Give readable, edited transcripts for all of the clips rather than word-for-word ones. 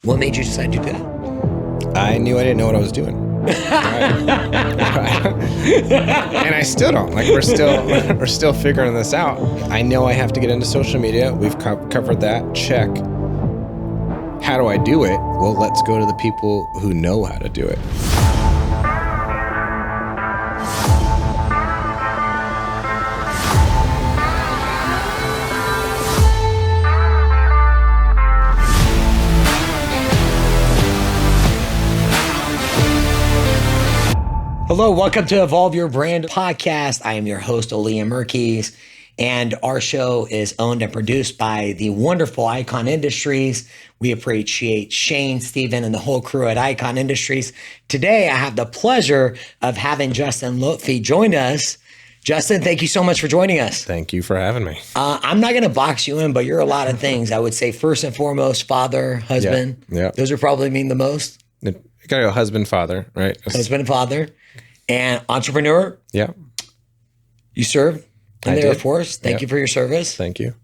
What made you decide to do that? I knew I didn't know what I was doing. And I still don't. Like we're still figuring this out. I know I have to get into social media. We've covered that. Check. How do I do it? Well, let's go to the people who know how to do it. Hello, welcome to Evolve Your Brand podcast. I am your host, Aaliyah Merkes, and our show is owned and produced by the wonderful Icon Industries. We appreciate Shane, Steven, and the whole crew at Icon Industries. Today, I have the pleasure of having Justin Loutfy join us. Justin, thank you so much for joining us. Thank you for having me. I'm not going to box you in, but you're a lot of things. I would say first and foremost, father, husband. Yeah. Those are probably mean the most. You gotta go husband, father, right? Husband and father. And entrepreneur. Yeah. You served in the Air Force. Thank you for your service. Thank you.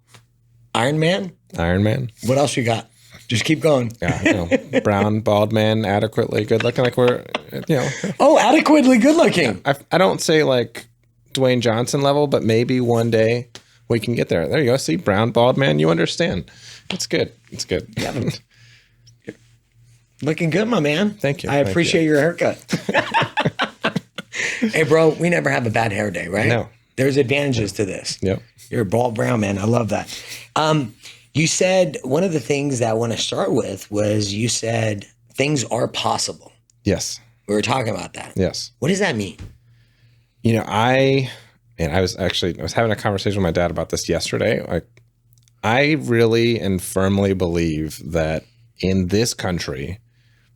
Iron Man. What else you got? Just keep going. Yeah, brown, bald man, adequately good looking. Like we're, Oh, adequately good looking. I don't say like Dwayne Johnson level, but maybe one day we can get there. There you go. See, brown, bald man. You understand. It's good. It's good. Yeah. Looking good, my man. Thank you. I appreciate your haircut. Hey, bro, we never have a bad hair day, right? No. There's advantages to this. Yep. You're a bald brown man. I love that. You said one of the things that I want to start with was you said things are possible. Yes. We were talking about that. Yes. What does that mean? I was having a conversation with my dad about this yesterday. Like, I really and firmly believe that in this country,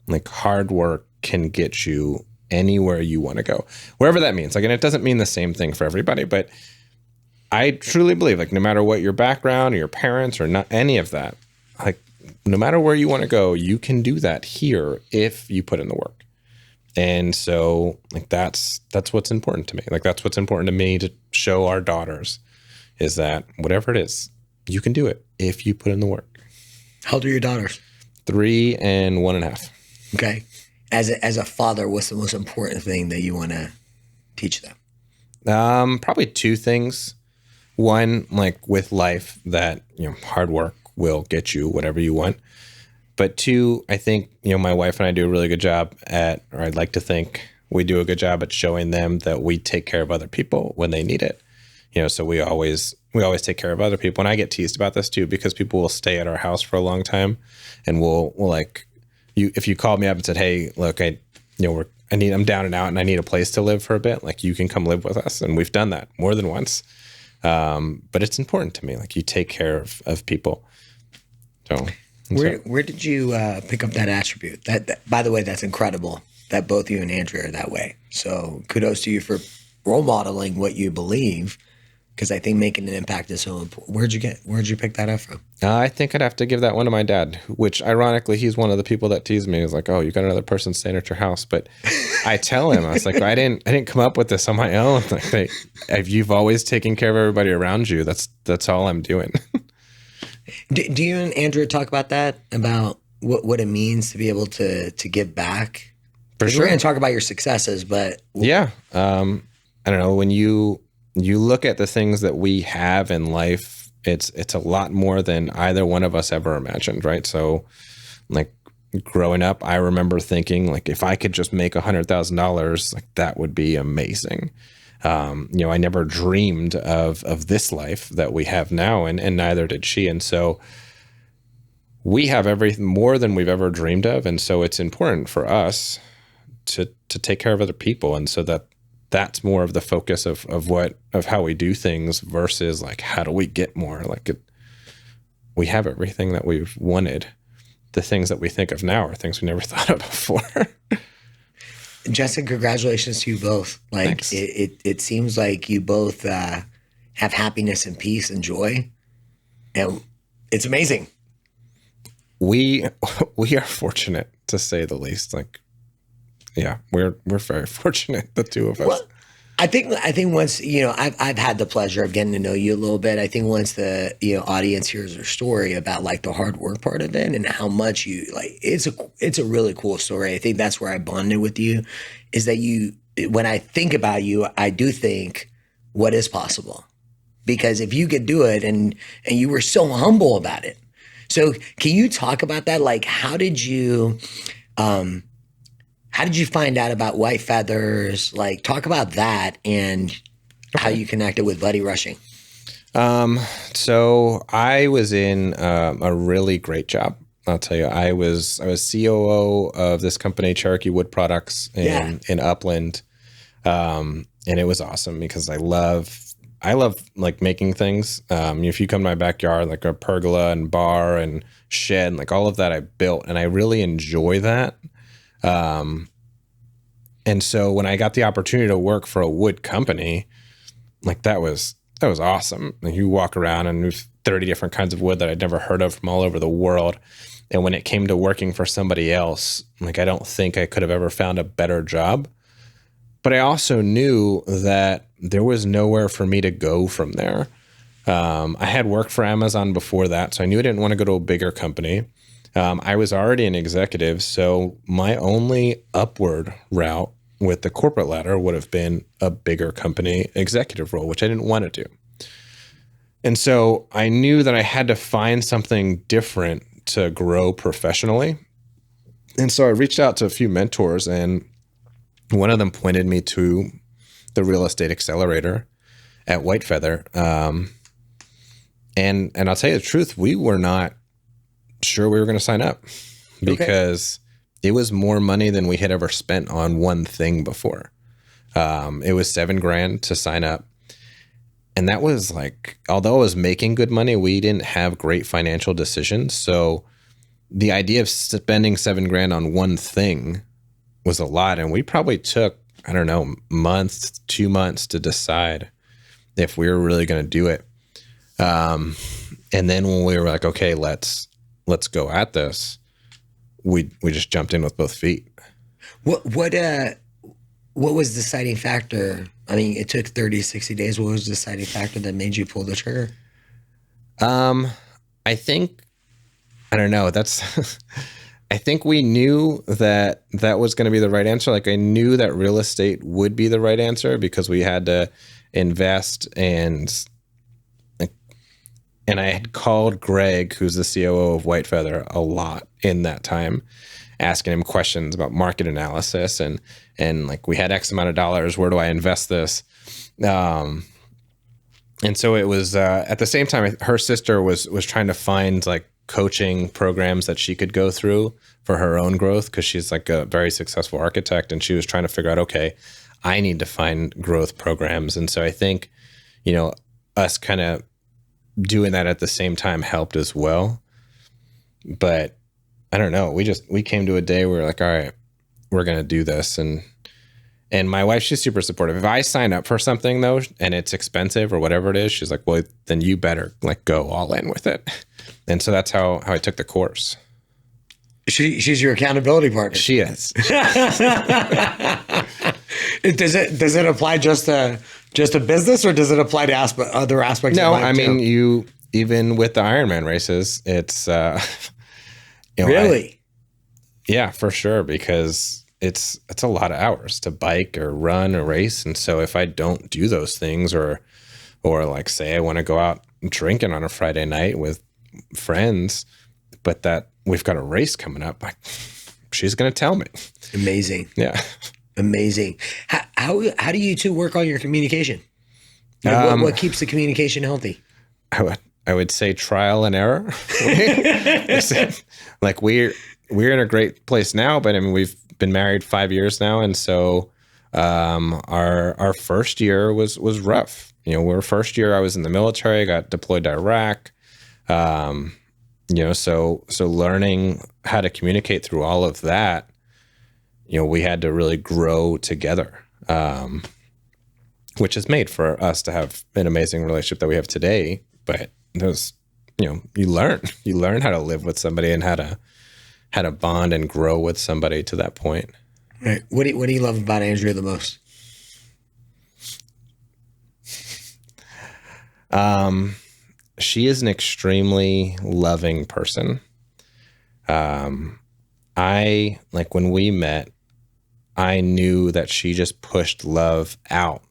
like hard work can get you anywhere you want to go, wherever that means. Like, and it doesn't mean the same thing for everybody, but I truly believe, like, no matter what your background or your parents or not any of that, like, no matter where you want to go, you can do that here if you put in the work. And so, like, that's what's important to me. Like, that's what's important to me to show our daughters is that whatever it is, you can do it if you put in the work. How old are your daughters? 3 and 1.5. Okay. As a father, what's the most important thing that you want to teach them? Probably 2 things. One, like with life, that hard work will get you whatever you want. But 2, I think my wife and I do a really good job at, or I'd like to think we do a good job at showing them that we take care of other people when they need it. So we always take care of other people, and I get teased about this too because people will stay at our house for a long time, and we'll like. If you called me up and said, "Hey, look, I'm down and out, and I need a place to live for a bit. Like, you can come live with us," and we've done that more than once. But it's important to me. Like, you take care of people. So, where did you pick up that attribute? That by the way, that's incredible that both you and Andrea are that way. So kudos to you for role modeling what you believe, because I think making an impact is so important. Where'd you pick that up from? I think I'd have to give that one to my dad, which ironically, he's one of the people that tease me. He's like, "Oh, you got another person staying at your house." But I tell him, I was like, I didn't come up with this on my own. Like, if you've always taken care of everybody around you, that's all I'm doing. Do you and Andrea talk about that, about what it means to be able to give back? For sure. We're going to talk about your successes, but yeah, I don't know, when you look at the things that we have in life, it's a lot more than either one of us ever imagined, right? So, like, growing up, I remember thinking, like, if I could just make $100,000, like, that would be amazing. I never dreamed of this life that we have now, and neither did she. And so we have everything more than we've ever dreamed of, and so it's important for us to take care of other people, and so that's more of the focus of how we do things versus like, how do we get more? Like, we have everything that we've wanted. The things that we think of now are things we never thought of before. Justin, congratulations to you both. Like, it seems like you both have happiness and peace and joy, and it's amazing. We are fortunate, to say the least. Like, yeah, we're very fortunate, the two of us. Well, I think once, I've had the pleasure of getting to know you a little bit. I think once the, audience hears your story about like the hard work part of it and how much you like, it's a really cool story. I think that's where I bonded with you, is that when I think about you, I do think what is possible, because if you could do it and you were so humble about it. So can you talk about that? Like, how did you find out about White Feathers? Like, talk about that and how you connected with Buddy Rushing. So I was in a really great job. I'll tell you, I was COO of this company, Cherokee Wood Products in Upland. And it was awesome because I love like making things. If you come to my backyard, like a pergola and bar and shed, like all of that I built, and I really enjoy that. And so when I got the opportunity to work for a wood company, like that was awesome. Like you walk around and there's 30 different kinds of wood that I'd never heard of from all over the world. And when it came to working for somebody else, like I don't think I could have ever found a better job. But I also knew that there was nowhere for me to go from there. I had worked for Amazon before that, so I knew I didn't want to go to a bigger company. I was already an executive, so my only upward route with the corporate ladder would have been a bigger company executive role, which I didn't want to do. And so I knew that I had to find something different to grow professionally. And so I reached out to a few mentors, and one of them pointed me to the real estate accelerator at White Feather. And I'll tell you the truth, we were not sure we were going to sign up because it was more money than we had ever spent on one thing before. It was $7,000 to sign up. And that was like, although I was making good money, we didn't have great financial decisions. So the idea of spending $7,000 on one thing was a lot. And we probably took, I don't know, months, 2 months to decide if we were really going to do it. And then when we were like, okay, let's go at this, we just jumped in with both feet. What was the deciding factor? I mean, it took 30, 60 days. What was the deciding factor that made you pull the trigger? I think, I don't know. I think we knew that was going to be the right answer. Like I knew that real estate would be the right answer because we had to invest, and I had called Greg, who's the COO of White Feather, a lot in that time, asking him questions about market analysis and like we had X amount of dollars. Where do I invest this? And so it was at the same time, her sister was trying to find like coaching programs that she could go through for her own growth because she's like a very successful architect, and she was trying to figure out, okay, I need to find growth programs. And so I think, us kind of doing that at the same time helped as well. But I don't know. We came to a day where we're like, all right, we're going to do this. And my wife, she's super supportive. If I sign up for something though, and it's expensive or whatever it is, she's like, well, then you better like go all in with it. And so that's how I took the course. She's your accountability partner. She is. Does it apply just to business, or does it apply to other aspects of life? No, I mean, you, even with the Ironman races, it's, really? Yeah, for sure. Because it's a lot of hours to bike or run or race. And so if I don't do those things, or like say I want to go out drinking on a Friday night with friends, but that we've got a race coming up, like she's going to tell me. Amazing. Yeah. Amazing. How do you two work on your communication? Like what keeps the communication healthy? I would say trial and error. Like we're in a great place now, but I mean, we've been married 5 years now. And so, our first year was rough. First year I was in the military, I got deployed to Iraq. So learning how to communicate through all of that, we had to really grow together, which has made for us to have an amazing relationship that we have today. But there's, you learn how to live with somebody and how to bond and grow with somebody to that point. Right. What do you love about Andrea the most? She is an extremely loving person. When we met, I knew that she just pushed love out,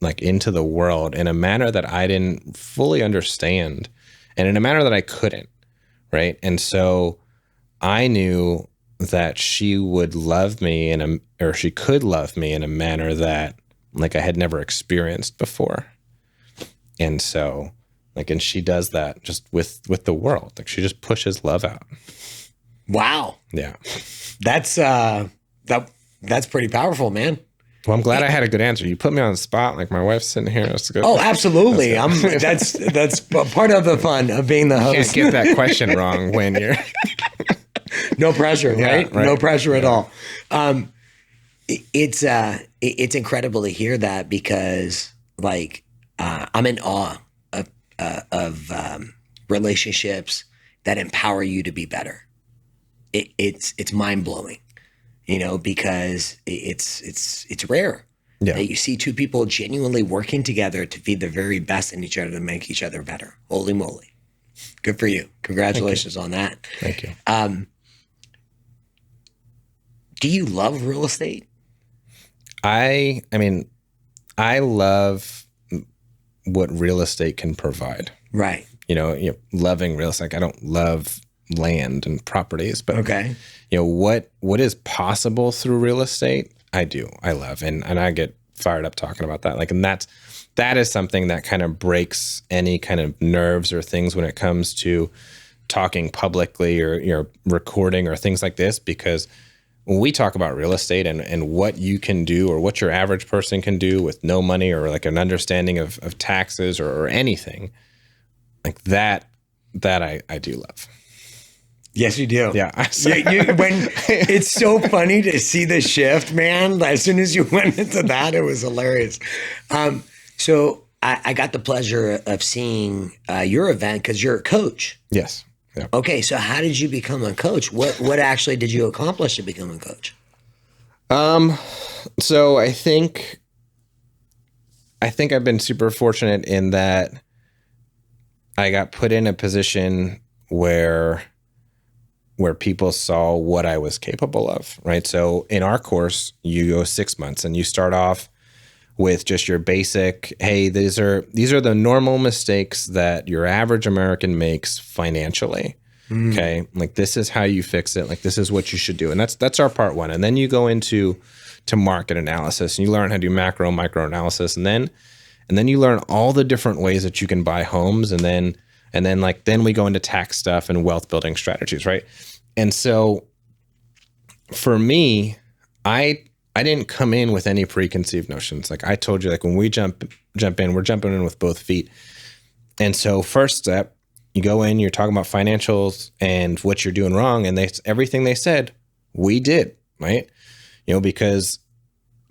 like into the world in a manner that I didn't fully understand and in a manner that I couldn't. Right. And so I knew that she would love me or she could love me in a manner that like I had never experienced before. And so and she does that just with the world. Like she just pushes love out. Wow. Yeah. That's pretty powerful, man. Well, I'm glad I had a good answer. You put me on the spot. Like my wife's sitting here. That's good. Oh, absolutely. That's part of the fun of being the host. Can't get that question wrong when you're no pressure, right? Right? No pressure at all. It's incredible to hear that because I'm in awe of relationships that empower you to be better. It's mind blowing. Because it's rare that you see two people genuinely working together to feed the very best in each other to make each other better. Holy moly. Good for you. Congratulations on that. Thank you. Do you love real estate? I love what real estate can provide. Right. Loving real estate. I don't love land and properties, but okay. What is possible through real estate, I do. I love. And I get fired up talking about that. And that is something that kind of breaks any kind of nerves or things when it comes to talking publicly or recording or things like this, because when we talk about real estate and what you can do or what your average person can do with no money or like an understanding of taxes or anything like that I do love. Yes, you do. Yeah. It's so funny to see the shift, man. As soon as you went into that, it was hilarious. So I got the pleasure of seeing your event because you're a coach. Yes. Yeah. Okay. So how did you become a coach? What actually did you accomplish to become a coach? So I think I've been super fortunate in that I got put in a position where people saw what I was capable of, right? So in our course, you go 6 months and you start off with just your basic, hey, these are the normal mistakes that your average American makes financially. Okay. Like this is how you fix it. Like this is what you should do. And that's our part one. And then you go into market analysis and you learn how to do macro, micro analysis. And then you learn all the different ways that you can buy homes. And then we go into tax stuff and wealth building strategies, right? And so for me, I didn't come in with any preconceived notions. Like I told you, like when we jump in, we're jumping in with both feet. And so first step, you go in, you're talking about financials and what you're doing wrong. And everything they said, we did, right? Because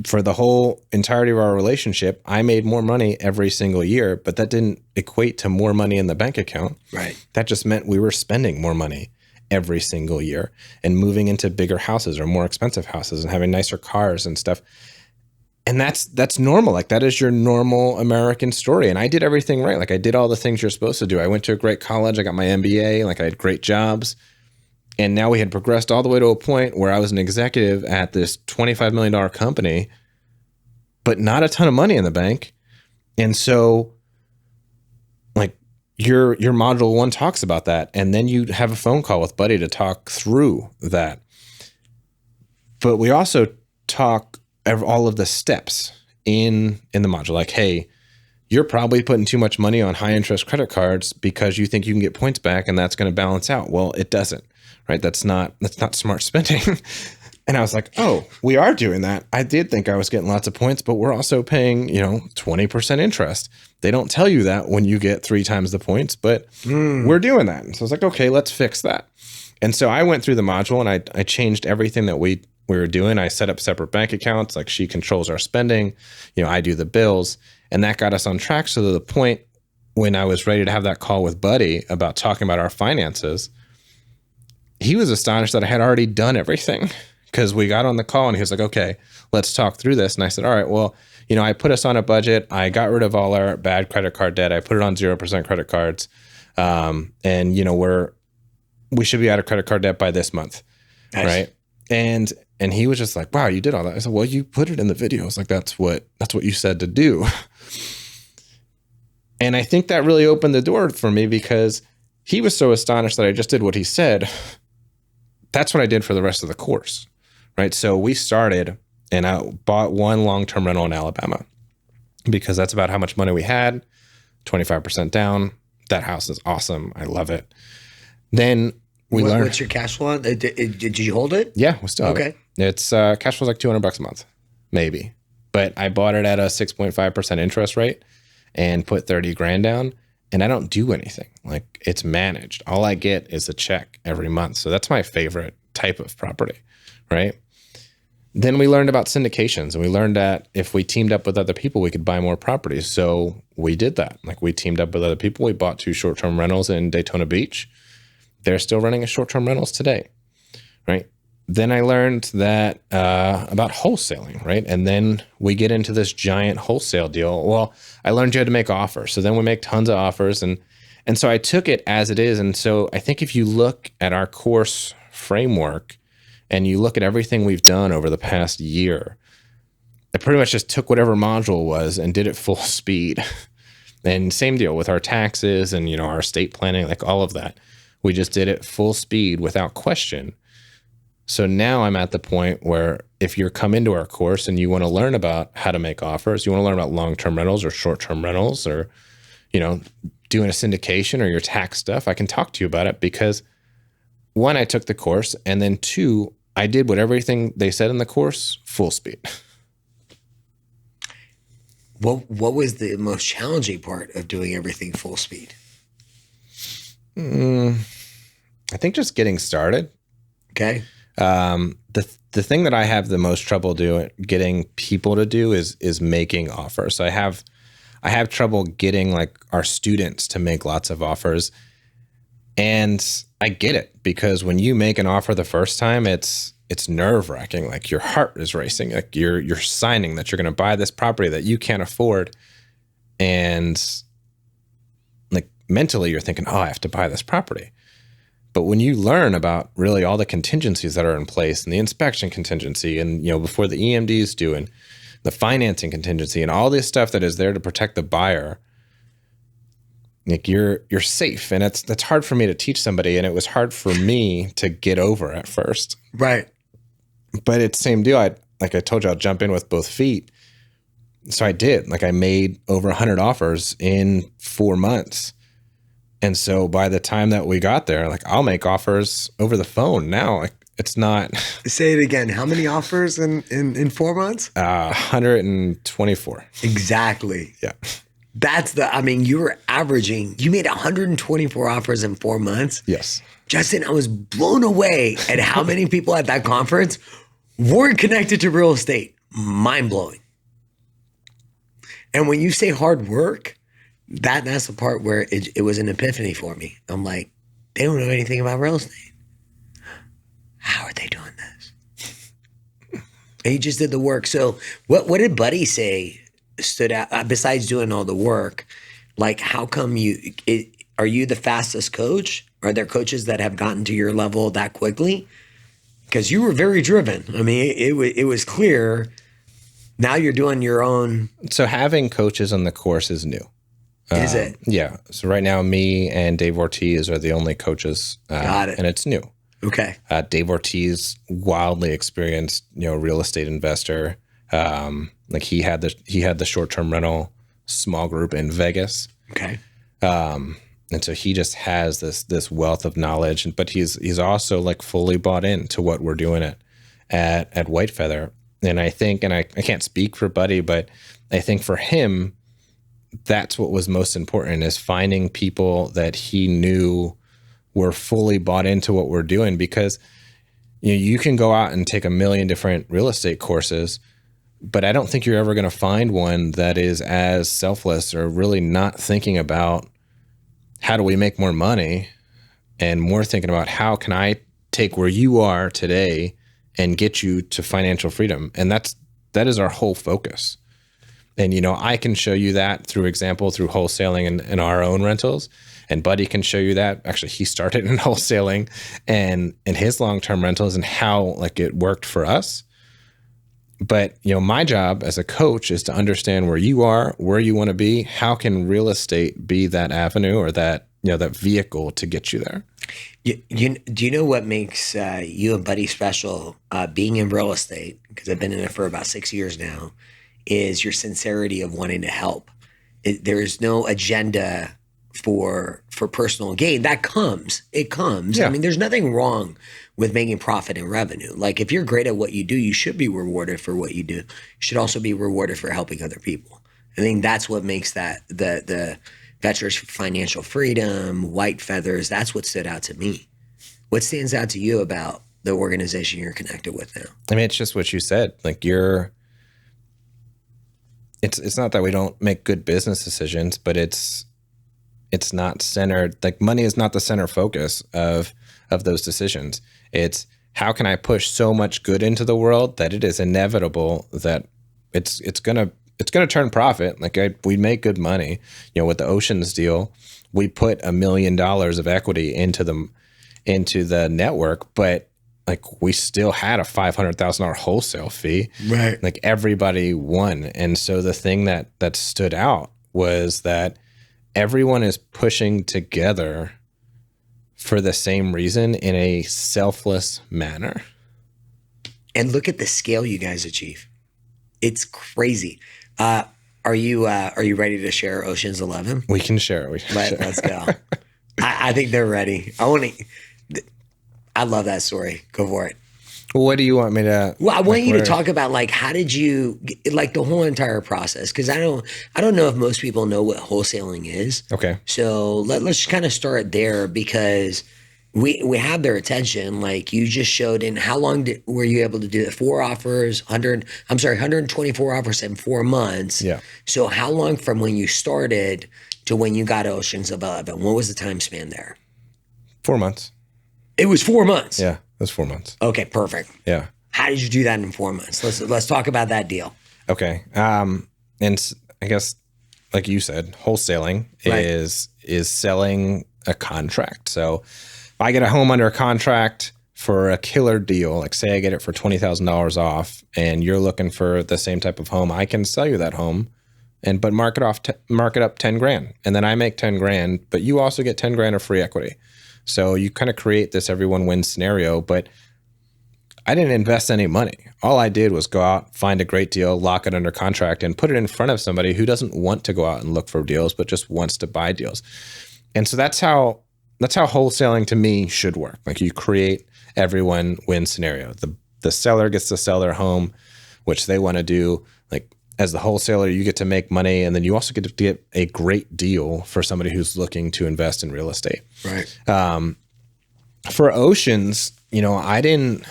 for the whole entirety of our relationship, I made more money every single year, but that didn't equate to more money in the bank account. Right. That just meant we were spending more money every single year and moving into bigger houses or more expensive houses and having nicer cars and stuff. And that's normal. Like that is your normal American story. And I did everything right. Like I did all the things you're supposed to do. I went to a great college. I got my MBA. Like I had great jobs. And now we had progressed all the way to a point where I was an executive at this $25 million company, but not a ton of money in the bank. And so like your module 1 talks about that. And then you have a phone call with Buddy to talk through that. But we also talk all of the steps in the module. Like, hey, you're probably putting too much money on high interest credit cards because you think you can get points back and that's going to balance out. Well, it doesn't, right? That's not smart spending. And I was like, oh, we are doing that. I did think I was getting lots of points, but we're also paying, 20% interest. They don't tell you that when you get 3 times the points, but we're doing that. And so I was like, okay, let's fix that. And so I went through the module and I changed everything that we were doing. I set up separate bank accounts. Like she controls our spending. I do the bills. And that got us on track. So to the point when I was ready to have that call with Buddy about talking about our finances, he was astonished that I had already done everything. because we got on the call and he was like, okay, let's talk through this. And I said, all right, well, I put us on a budget. I got rid of all our bad credit card debt. I put it on 0% credit cards. And we should be out of credit card debt by this month. Nice. Right. And he was just like, wow, you did all that. I said, well, you put it in the video. It's like, that's what you said to do. And I think that really opened the door for me because he was so astonished that I just did what he said. That's what I did for the rest of the course. Right. So we started and I bought one long-term rental in Alabama because that's about how much money we had, 25% down. That house is awesome. I love it. Then we learned. What's your cash flow? Did you hold it? Yeah, we still have it. It's cash flow's like $200 a month, maybe. But I bought it at a 6.5% interest rate and put 30 grand down. And I don't do anything. Like, it's managed. All I get is a check every month. So that's my favorite type of property, right? Then we learned about syndications, and we learned that if we teamed up with other people, we could buy more properties. So we did that. Like, we teamed up with other people. We bought 2 short-term rentals in Daytona Beach. They're still running as short-term rentals today, right? Then I learned that about wholesaling, right? And then we get into this giant wholesale deal. Well, I learned you had to make offers. So then we make tons of offers. And so I took it as it is. And so I think if you look at our course framework and you look at everything we've done over the past year, I pretty much just took whatever module was and did it full speed. And same deal with our taxes and, our estate planning, like all of that. We just did it full speed without question. So now I'm at the point where if you're come into our course and you want to learn about how to make offers, you want to learn about long-term rentals or short-term rentals or, doing a syndication or your tax stuff, I can talk to you about it because 1, I took the course, and then 2, I did everything they said in the course full speed. What was the most challenging part of doing everything full speed? I think just getting started. Okay. The thing that I have the most trouble getting people to do is making offers. So I have trouble getting like our students to make lots of offers. And I get it because when you make an offer the first time, it's nerve-wracking. Like your heart is racing. Like you're signing that you're going to buy this property that you can't afford. And like mentally you're thinking, oh, I have to buy this property. But when you learn about really all the contingencies that are in place and the inspection contingency and, before the EMDs do and the financing contingency and all this stuff that is there to protect the buyer, like you're safe. And that's hard for me to teach somebody. And it was hard for me to get over at first. Right. But it's the same deal. Like I told you, I'll jump in with both feet. So I did. Like I made over 100 offers in 4 months. And so by the time that we got there, like I'll make offers over the phone now. Like it's not. Say it again. How many offers in 4 months? 124. Exactly. Yeah. That's you made 124 offers in 4 months. Yes. Justin, I was blown away at how many people at that conference weren't connected to real estate. Mind blowing. And when you say hard work, that's the part where it was an epiphany for me. I'm like, they don't know anything about real estate. How are they doing this? And he just did the work. So what did Buddy say stood out besides doing all the work? Like, how come are you the fastest coach? Are there coaches that have gotten to your level that quickly? Because you were very driven. I mean, it was clear. Now you're doing your own. So having coaches on the course is new. Is it? Yeah. So right now, me and Dave Ortiz are the only coaches. Got it. And it's new. Okay. Dave Ortiz, wildly experienced, real estate investor. Like he had the short-term rental small group in Vegas. Okay. And so he just has this wealth of knowledge, but he's also like fully bought into what we're doing at White Feather. And I think, and I can't speak for Buddy, but I think for him, that's what was most important is finding people that he knew were fully bought into what we're doing, because you can go out and take a million different real estate courses, but I don't think you're ever going to find one that is as selfless or really not thinking about how do we make more money and more thinking about how can I take where you are today and get you to financial freedom. And that is our whole focus. And, I can show you that through example, through wholesaling and our own rentals. And Buddy can show you that. Actually, he started in wholesaling and his long-term rentals and how it worked for us. But, my job as a coach is to understand where you are, where you want to be. How can real estate be that avenue or that, that vehicle to get you there? Do you know what makes you and Buddy special being in real estate? Because I've been in it for about 6 years now. Is your sincerity of wanting to help. There is no agenda for personal gain. It comes. Yeah. I mean, there's nothing wrong with making profit and revenue. Like if you're great at what you do, you should be rewarded for what you do. You should also be rewarded for helping other people. I think that's what makes that the Veterans for Financial Freedom, White Feathers, that's what stood out to me. What stands out to you about the organization you're connected with now? I mean, it's just what you said. It's not that we don't make good business decisions, but it's not centered. Money is not the center focus of those decisions. It's how can I push so much good into the world that it is inevitable that it's gonna turn profit. We make good money. With the Oceans deal, we put $1 million of equity into the network, but we still had a $500,000 wholesale fee. Right. Everybody won. And so the thing that stood out was that everyone is pushing together for the same reason in a selfless manner. And look at the scale you guys achieve. It's crazy. Are you ready to share Ocean's 11? We can share. Let's go. I think they're ready. I love that story. Go for it. What do you want me to? Well, I want you to talk about how did you the whole entire process? Because I don't know if most people know what wholesaling is. Okay. So let's just kind of start there because we have their attention. You just showed in how long were you able to do it? 4 offers, 124 offers in 4 months. Yeah. So how long from when you started to when you got Ocean's 11? What was the time span there? 4 months. It was 4 months. Yeah, it was 4 months. Okay, perfect. Yeah. How did you do that in 4 months? Let's talk about that deal. Okay. And I guess, like you said, wholesaling is selling a contract. So if I get a home under a contract for a killer deal, say I get it for $20,000 off, and you're looking for the same type of home, I can sell you that home, but mark it up 10 grand, and then I make 10 grand, but you also get 10 grand of free equity. So you kind of create this everyone wins scenario, but I didn't invest any money. All I did was go out, find a great deal, lock it under contract, and put it in front of somebody who doesn't want to go out and look for deals, but just wants to buy deals. And so that's how wholesaling to me should work. You create everyone wins scenario. The seller gets to sell their home, which they want to do. As the wholesaler, you get to make money, and then you also get to get a great deal for somebody who's looking to invest in real estate. Right. For Oceans, I didn't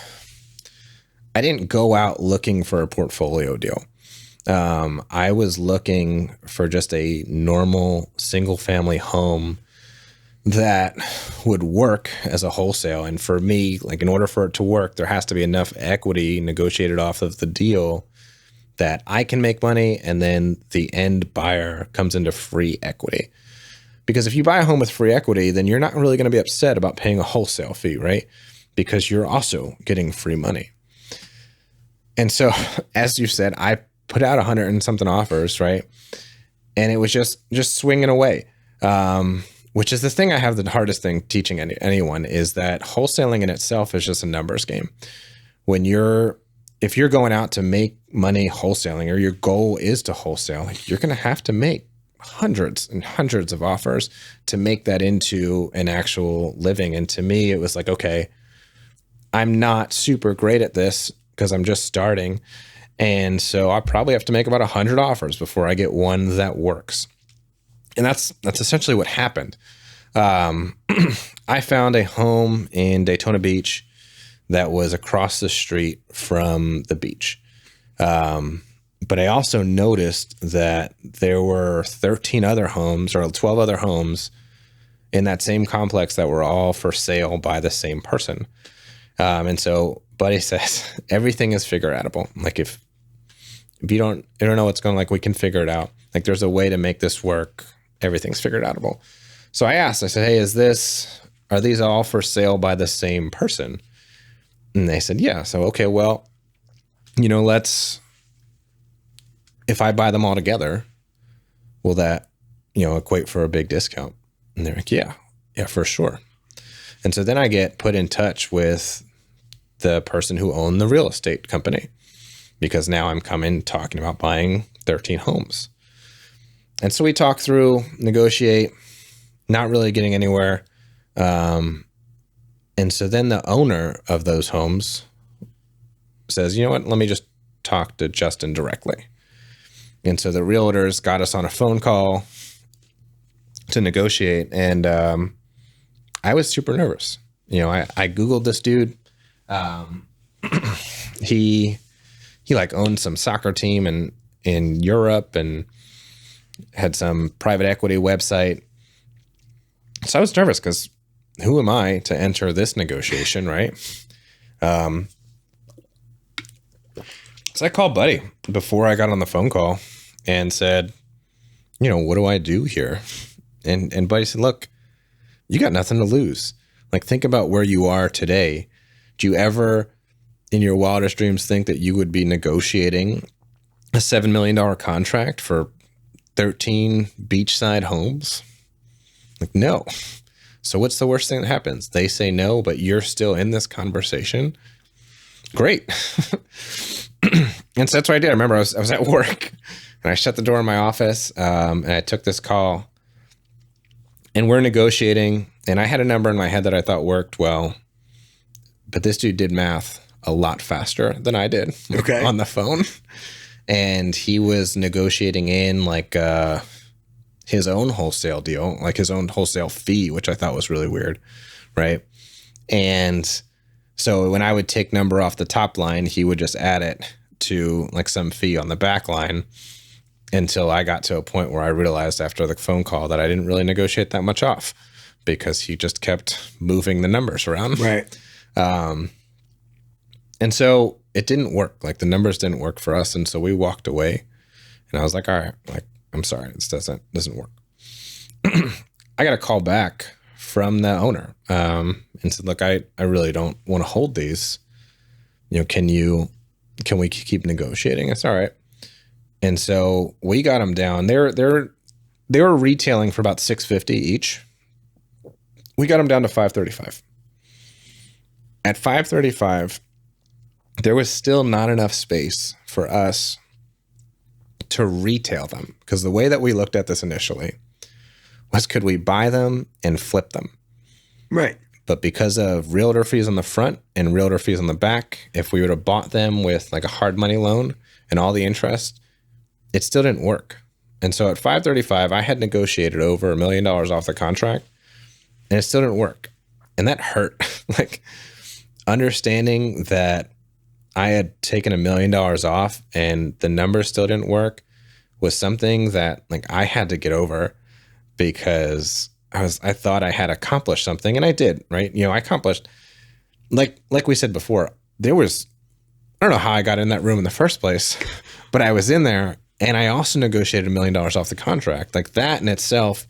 go out looking for a portfolio deal. I was looking for just a normal single family home that would work as a wholesale. And for me, in order for it to work, there has to be enough equity negotiated off of the deal that I can make money, and then the end buyer comes into free equity. Because if you buy a home with free equity, then you're not really going to be upset about paying a wholesale fee, right? Because you're also getting free money. And so, as you said, I put out 100 and something offers, right? And it was just swinging away, which is the thing I have the hardest thing teaching anyone, is that wholesaling in itself is just a numbers game. If you're going out to make money wholesaling, or your goal is to wholesale, you're going to have to make hundreds and hundreds of offers to make that into an actual living. And to me, it was okay, I'm not super great at this because I'm just starting. And so I probably have to make about 100 offers before I get one that works. And that's essentially what happened. I found a home in Daytona Beach that was across the street from the beach. But I also noticed that there were 13 other homes or 12 other homes in that same complex that were all for sale by the same person. And so Buddy says, everything is figure outable. Like if you don't know what's going on, like we can figure it out. Like there's a way to make this work. Everything's figured outable. So I asked, I said, hey, are these all for sale by the same person? And they said, yeah. So, okay, well, if I buy them all together, will that, equate for a big discount? And they're like, yeah, for sure. And so then I get put in touch with the person who owned the real estate company, because now I'm talking about buying 13 homes. And so we talk through, negotiate, not really getting anywhere. And so then the owner of those homes says, you know what, let me just talk to Justin directly. And so the realtors got us on a phone call to negotiate. And I was super nervous. I Googled this dude. He like owned some soccer team in Europe and had some private equity website. So I was nervous because who am I to enter this negotiation, right? So I called Buddy before I got on the phone call and said, what do I do here? And Buddy said, look, you got nothing to lose. Like, think about where you are today. Do you ever in your wildest dreams think that you would be negotiating a $7 million contract for 13 beachside homes? Like, no. So what's the worst thing that happens? They say no, but you're still in this conversation. Great. And so that's what I did. I remember I was at work and I shut the door in my office and I took this call and we're negotiating, and I had a number in my head that I thought worked well, but this dude did math a lot faster than I did on the phone. And he was negotiating in like his own wholesale deal, like his own wholesale fee, which I thought was really weird, right? And so when I would take number off the top line, he would just add it to like some fee on the back line, until I got to a point where I realized after the phone call that I didn't really negotiate that much off because he just kept moving the numbers around. Right. And so it didn't work. Like the numbers didn't work for us. And so we walked away and I was like, all right, like, I'm sorry, this doesn't work. I got a call back from the owner and said, look, I really don't want to hold these. Can we keep negotiating? It's all right. And so we got them down. They were retailing for about $650 each. We got them down to $535. At $535, there was still not enough space for us to retail them, because the way that we looked at this initially was, could we buy them and flip them? Right. But because of realtor fees on the front and realtor fees on the back, if we would have bought them with like a hard money loan and all the interest, it still didn't work. And so at $535, I had negotiated over $1 million off the contract and it still didn't work. And that hurt. Like understanding that I had taken $1 million off and the numbers still didn't work was something that like I had to get over, because I thought I had accomplished something, and I did, right? I accomplished, like we said before, I don't know how I got in that room in the first place, but I was in there. And I also negotiated $1 million off the contract. Like that in itself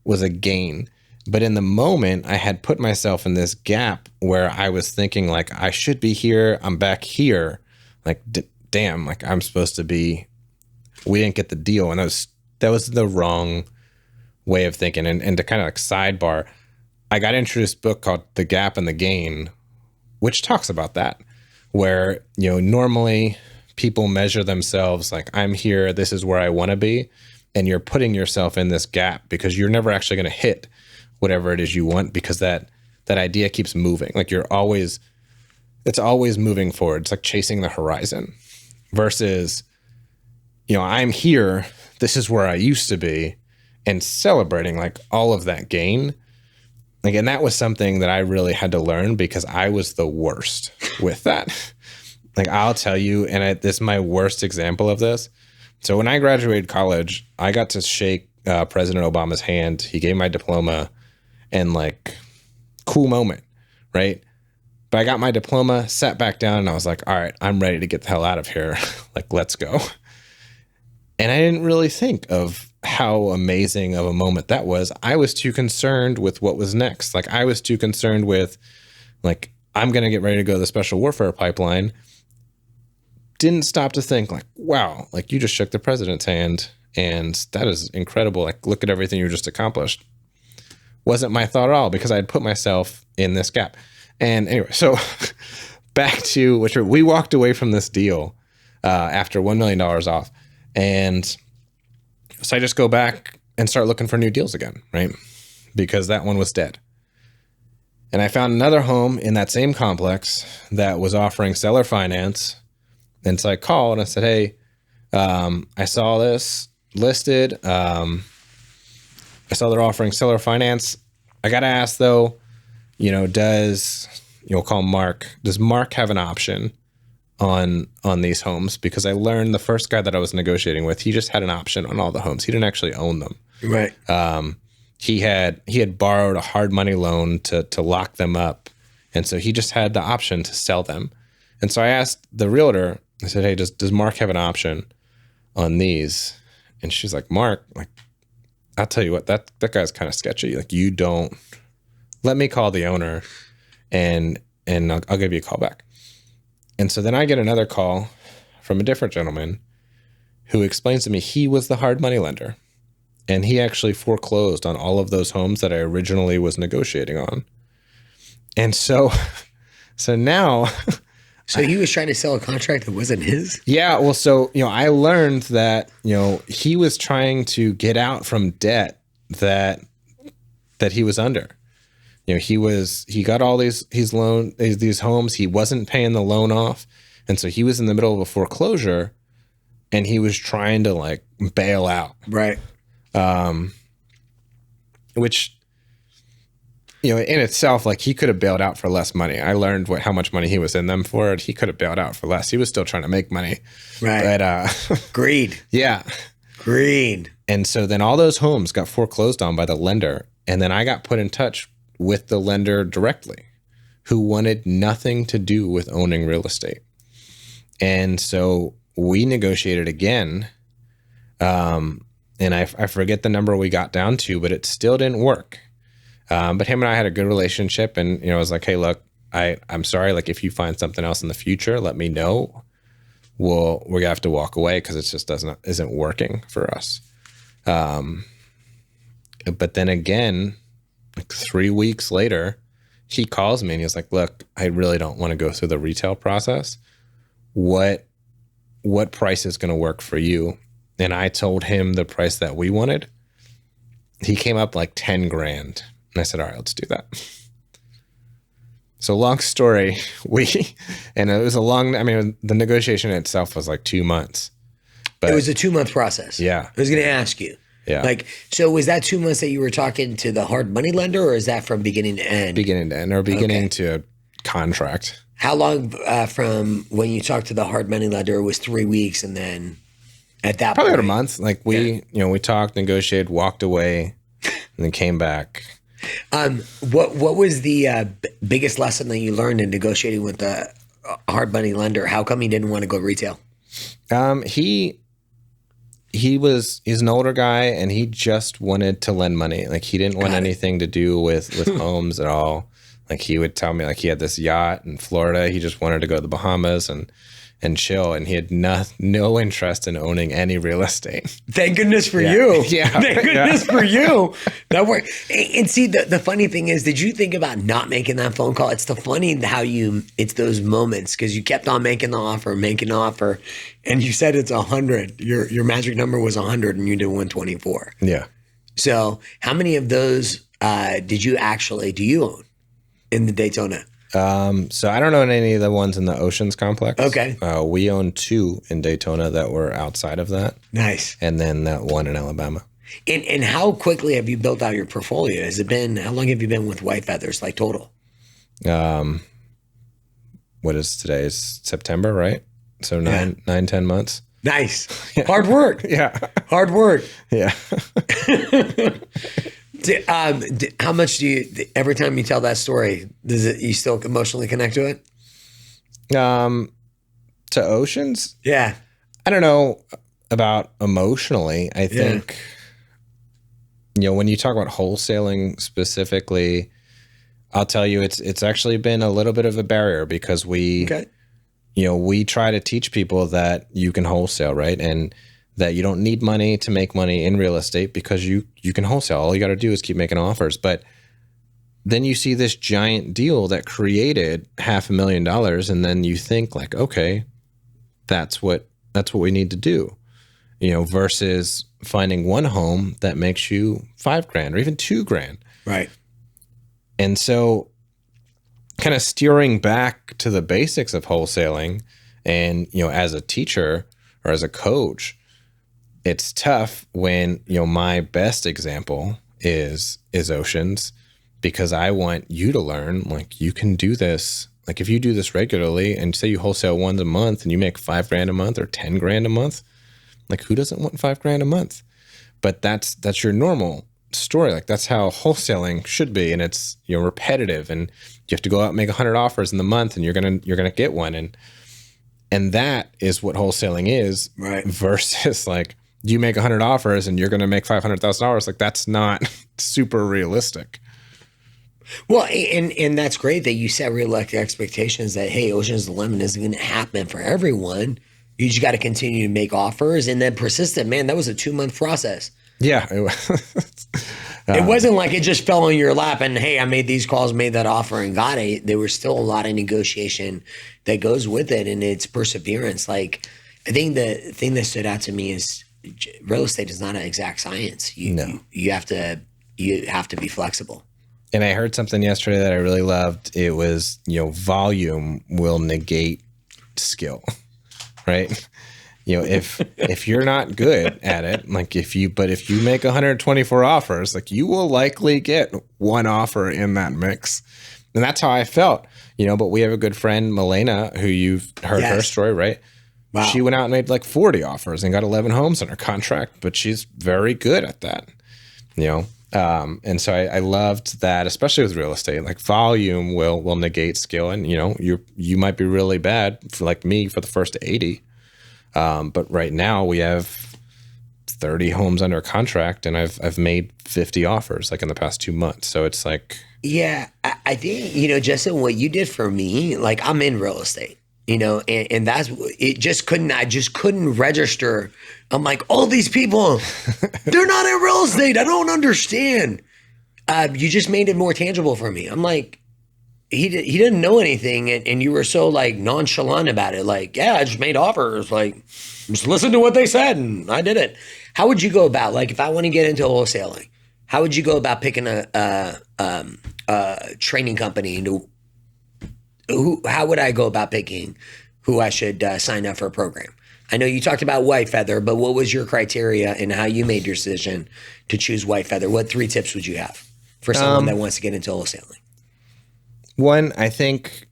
was a gain. But in the moment, I had put myself in this gap where I was thinking like, I should be here. I'm back here. Like, damn, like I'm supposed to be, we didn't get the deal. And that was the wrong way of thinking. And to kind of like sidebar, I got introduced a book called The Gap and the Gain, which talks about that, where, normally people measure themselves like, I'm here, this is where I want to be. And you're putting yourself in this gap because you're never actually going to hit whatever it is you want, because that idea keeps moving. Like it's always moving forward. It's like chasing the horizon versus, I'm here, this is where I used to be, and celebrating like all of that gain. Like, and that was something that I really had to learn, because I was the worst with that. Like I'll tell you, and this is my worst example of this. So when I graduated college, I got to shake President Obama's hand. He gave my diploma, and like, cool moment, right? But I got my diploma, sat back down, and I was like, all right, I'm ready to get the hell out of here. Like, let's go. And I didn't really think of how amazing of a moment that was. I was too concerned with what was next. Like, I was too concerned with, like, I'm going to get ready to go to the special warfare pipeline. Didn't stop to think, like, wow, like, you just shook the president's hand, and that is incredible. Like, look at everything you just accomplished. Wasn't my thought at all, because I had put myself in this gap. And anyway, so back to which we walked away from this deal after $1 million off. And so I just go back and start looking for new deals again, right? Because that one was dead. And I found another home in that same complex that was offering seller finance. And so I called and I said, hey, I saw this listed. I saw they're offering seller finance. I got to ask though, you'll call Mark. Does Mark have an option on these homes? Because I learned the first guy that I was negotiating with, he just had an option on all the homes. He didn't actually own them. Right. He had borrowed a hard money loan to lock them up. And so he just had the option to sell them. And so I asked the realtor, I said, hey, does Mark have an option on these? And she's like, Mark, like, I'll tell you what, that guy's kind of sketchy. Like, you don't, let me call the owner and I'll give you a call back. And so then I get another call from a different gentleman who explains to me he was the hard money lender. And he actually foreclosed on all of those homes that I originally was negotiating on. And so now... So he was trying to sell a contract that wasn't his? Yeah. Well, so, I learned that, he was trying to get out from debt that he was under. He got all these homes. He wasn't paying the loan off. And so he was in the middle of a foreclosure and he was trying to like bail out. Right. Which, in itself, like he could have bailed out for less money. I learned how much money he was in them for. He could have bailed out for less. He was still trying to make money. Right. But, greed. Yeah. Greed. And so then all those homes got foreclosed on by the lender. And then I got put in touch with the lender directly, who wanted nothing to do with owning real estate. And so we negotiated again. And I forget the number we got down to, but it still didn't work. But him and I had a good relationship, and I was like, hey, look, I'm sorry. Like, if you find something else in the future, let me know. We're gonna have to walk away because it just isn't working for us. But then again, like 3 weeks later, he calls me and he was like, look, I really don't want to go through the retail process. What price is going to work for you? And I told him the price that we wanted. He came up like 10 grand. And I said, all right, let's do that. So long story, and it was the negotiation itself was like 2 months. But it was a 2-month process. Yeah. I was going to ask you. Yeah. Like, so was that 2 months that you were talking to the hard money lender, or is that from beginning to end? Beginning to end, or beginning to contract. How long from when you talked to the hard money lender was 3 weeks, and then at that probably point, about a month. Like we talked, negotiated, walked away, and then came back. What was the biggest lesson that you learned in negotiating with the hard money lender? How come he didn't want to go retail? He's an older guy and he just wanted to lend money. Like he didn't want anything to do with homes at all. Like he would tell me like he had this yacht in Florida. He just wanted to go to the Bahamas and chill. And he had no interest in owning any real estate. Thank goodness for you. Yeah. Thank goodness for you. That worked. And see, the funny thing is, did you think about not making that phone call? It's the funny how it's those moments, because you kept on making the offer, and you said it's 100. Your magic number was 100 and you did 124. Yeah. So how many of those do you own in the Daytona? So I don't own any of the ones in the Oceans complex. Okay. We own 2 in Daytona that were outside of that. Nice. And then that one in Alabama. And how quickly have you built out your portfolio? How long have you been with White Feathers, like total? What is today? It's September, right? So 10 months. Nice. Yeah. Hard work. Yeah. Hard work. Yeah. How much do you, every time you tell that story, you still emotionally connect to it? To oceans? Yeah. I don't know about emotionally. I think, when you talk about wholesaling specifically, I'll tell you, it's actually been a little bit of a barrier because we try to teach people that you can wholesale, right? And that you don't need money to make money in real estate because you can wholesale. All you got to do is keep making offers. But then you see this giant deal that created $500,000, and then you think like, okay, that's what we need to do, versus finding one home that makes you $5,000 or even $2,000. Right. And so kind of steering back to the basics of wholesaling and, as a teacher or as a coach, it's tough when, my best example is Oceans, because I want you to learn, like, you can do this. Like, if you do this regularly and say you wholesale once a month and you make $5,000 a month or $10,000 a month, like, who doesn't want $5,000 a month? But that's your normal story. Like, that's how wholesaling should be. And it's, repetitive, and you have to go out and make 100 offers in the month and you're going to get one. And that is what wholesaling is, right? Versus like, you make 100 offers and you're going to make $500,000. Like, that's not super realistic. Well, and that's great that you set realistic expectations that, hey, Ocean's the Lemon isn't going to happen for everyone. You just got to continue to make offers and then persistent. Man, that was a 2-month process. Yeah. It wasn't like it just fell on your lap and, hey, I made these calls, made that offer and got it. There was still a lot of negotiation that goes with it, and it's perseverance. Like, I think the thing that stood out to me is real estate is not an exact science. You have to be flexible. And I heard something yesterday that I really loved. It was, volume will negate skill, right? If you're not good at it, like if you make 124 offers, like, you will likely get one offer in that mix. And that's how I felt, but we have a good friend, Milena, who you've heard her story, right? Wow. She went out and made like 40 offers and got 11 homes under contract, but she's very good at that, and so I loved that, especially with real estate. Like, volume will negate skill, and you might be really bad for, like me, for the first 80, but right now we have 30 homes under contract, and I've made 50 offers like in the past 2 months. So it's like, yeah, I think Justin, what you did for me, like, I'm in real estate. And that's it. I just couldn't register. I'm like, all these people, they're not in real estate. I don't understand. You just made it more tangible for me. I'm like, he didn't know anything, and you were so like nonchalant about it. Like, yeah, I just made offers. Like, just listen to what they said, and I did it. How would you go about, like, if I want to get into wholesaling? How would you go about picking a training company? How would I go about picking who I should sign up for a program? I know you talked about White Feather, but what was your criteria and how you made your decision to choose White Feather? What 3 tips would you have for someone that wants to get into wholesaling? One, I think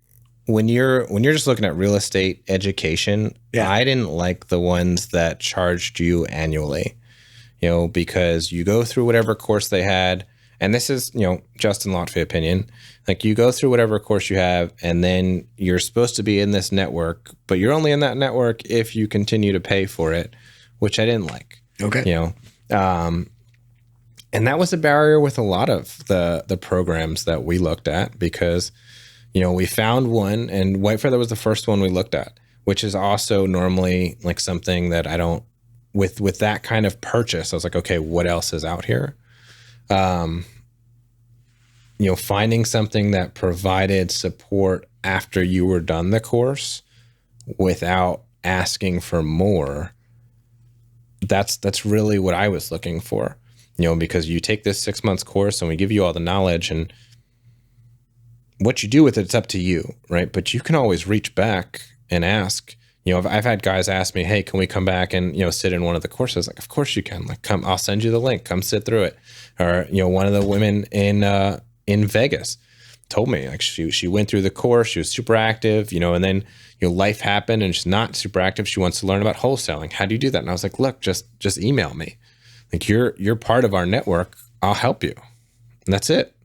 when you're just looking at real estate education, I didn't like the ones that charged you annually, because you go through whatever course they had. And this is, Justin Loutfy opinion. Like, you go through whatever course you have, and then you're supposed to be in this network, but you're only in that network if you continue to pay for it, which I didn't like. Okay. And that was a barrier with a lot of the programs that we looked at, because, we found one, and White Feather was the first one we looked at, which is also normally like something that I don't, with that kind of purchase, I was like, okay, what else is out here? Finding something that provided support after you were done the course without asking for more. That's really what I was looking for, because you take this 6 months course and we give you all the knowledge, and what you do with it's up to you, right? But you can always reach back and ask. I've had guys ask me, hey, can we come back and, sit in one of the courses? Like, of course you can. Like, come, I'll send you the link. Come sit through it. Or, one of the women in Vegas told me, like, she went through the course. She was super active, and then, life happened and she's not super active. She wants to learn about wholesaling. How do you do that? And I was like, look, just email me. Like, you're part of our network. I'll help you. And that's it.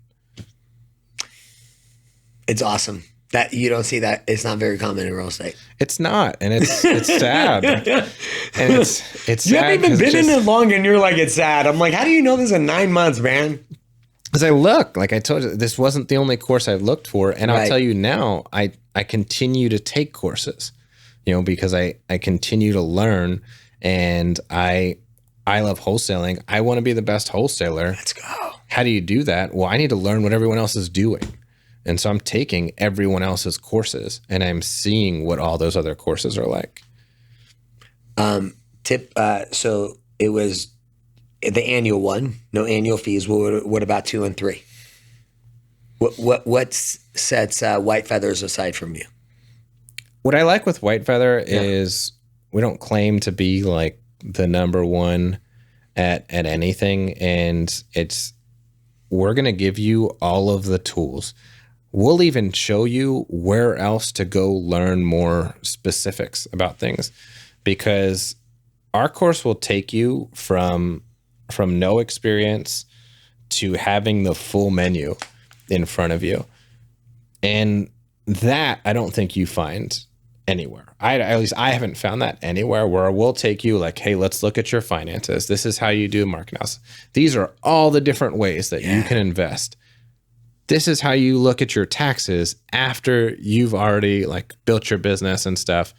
It's awesome that you don't see that. It's not very common in real estate. It's not, and it's sad, and it's You sad haven't even 'cause been in just- it long, and you're like, it's sad. I'm like, how do you know this in 9 months, man? Because I look, like I told you, this wasn't the only course I've looked for. And I'll Right. tell you now, I continue to take courses, because I continue to learn, and I love wholesaling. I want to be the best wholesaler. Let's go. How do you do that? Well, I need to learn what everyone else is doing. And so I'm taking everyone else's courses, and I'm seeing what all those other courses are like. So it was the annual one, no annual fees. What about 2 and 3? What sets White Feathers aside from you? What I like with White Feather is we don't claim to be like the number one at anything. And we're going to give you all of the tools. We'll even show you where else to go learn more specifics about things, because our course will take you from no experience to having the full menu in front of you. And that I don't think you find anywhere. At least I haven't found that anywhere, where we'll take you like, hey, let's look at your finances. This is how you do market analysis. These are all the different ways that you can invest. This is how you look at your taxes after you've already like built your business and stuff.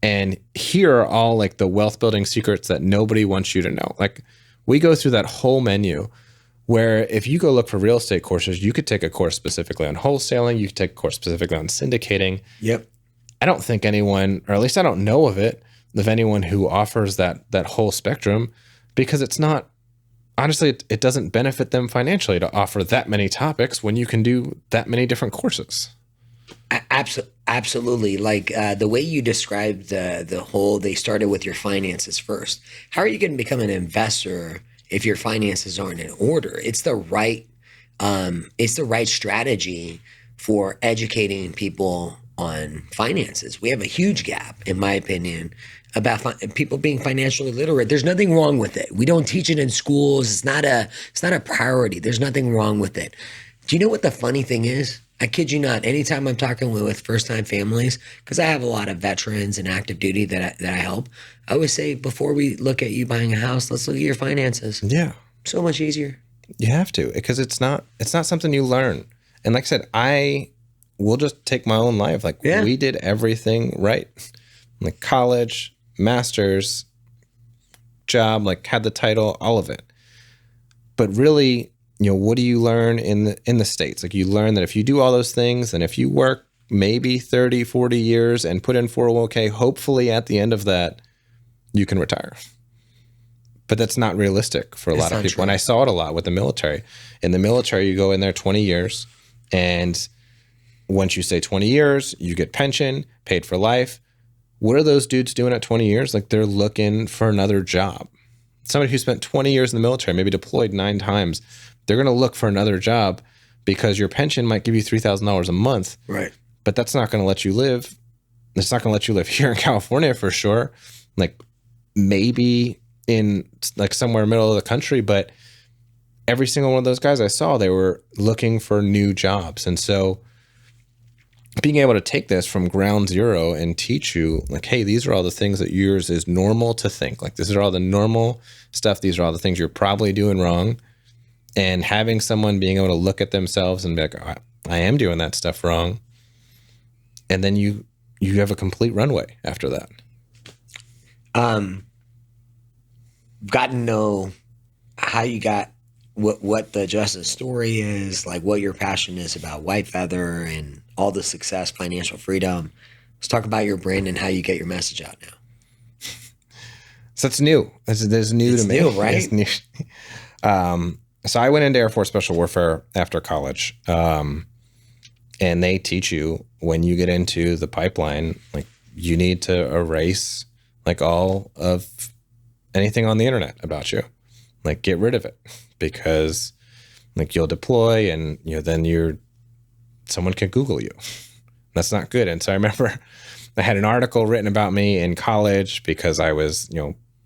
And here are all like the wealth building secrets that nobody wants you to know. Like, we go through that whole menu, where if you go look for real estate courses, you could take a course specifically on wholesaling. You could take a course specifically on syndicating. Yep. I don't think anyone, or at least I don't know of anyone who offers that whole spectrum, because it's not, honestly, it doesn't benefit them financially to offer that many topics when you can do that many different courses. Absolutely. Like the way you described the whole, they started with your finances first. How are you going to become an investor if your finances aren't in order? It's the right strategy for educating people on finances. We have a huge gap, in my opinion, about people being financially literate. There's nothing wrong with it. We don't teach it in schools. It's not a priority. There's nothing wrong with it. Do you know what the funny thing is? I kid you not. Anytime I'm talking with first-time families, because I have a lot of veterans and active duty that I help, I always say, before we look at you buying a house, let's look at your finances. Yeah. So much easier. You have to, because it's not something you learn. And like I said, I will just take my own life. Like, we did everything right. Like college, master's, job, like had the title, all of it. But really, what do you learn in the States? Like, you learn that if you do all those things, and if you work maybe 30, 40 years and put in 401k, hopefully at the end of that, you can retire. But that's not realistic for a lot of people. True. And I saw it a lot with the military. In the military, you go in there 20 years, and once you say 20 years, you get pension, paid for life. What are those dudes doing at 20 years? Like, they're looking for another job. Somebody who spent 20 years in the military, maybe deployed 9 times, they're going to look for another job, because your pension might give you $3,000 a month. Right. But that's not going to let you live. It's not going to let you live here in California for sure. Like, maybe in like somewhere middle of the country, but every single one of those guys I saw, they were looking for new jobs. And so being able to take this from ground zero and teach you like, hey, these are all the things that yours is normal to think. Like, this is all the normal stuff. These are all the things you're probably doing wrong. And having someone being able to look at themselves and be like, oh, I am doing that stuff wrong. And then you have a complete runway after that. Got to know how you got what the Justin story is, like what your passion is about White Feather and all the success, financial freedom. Let's talk about your brand and how you get your message out now. So it's new. There's new to me. New, right? It's new. So I went into Air Force Special Warfare after college. And they teach you when you get into the pipeline, like, you need to erase like all of anything on the internet about you. Like, get rid of it, because like you'll deploy and then someone can Google you. That's not good. And so I remember I had an article written about me in college because I was,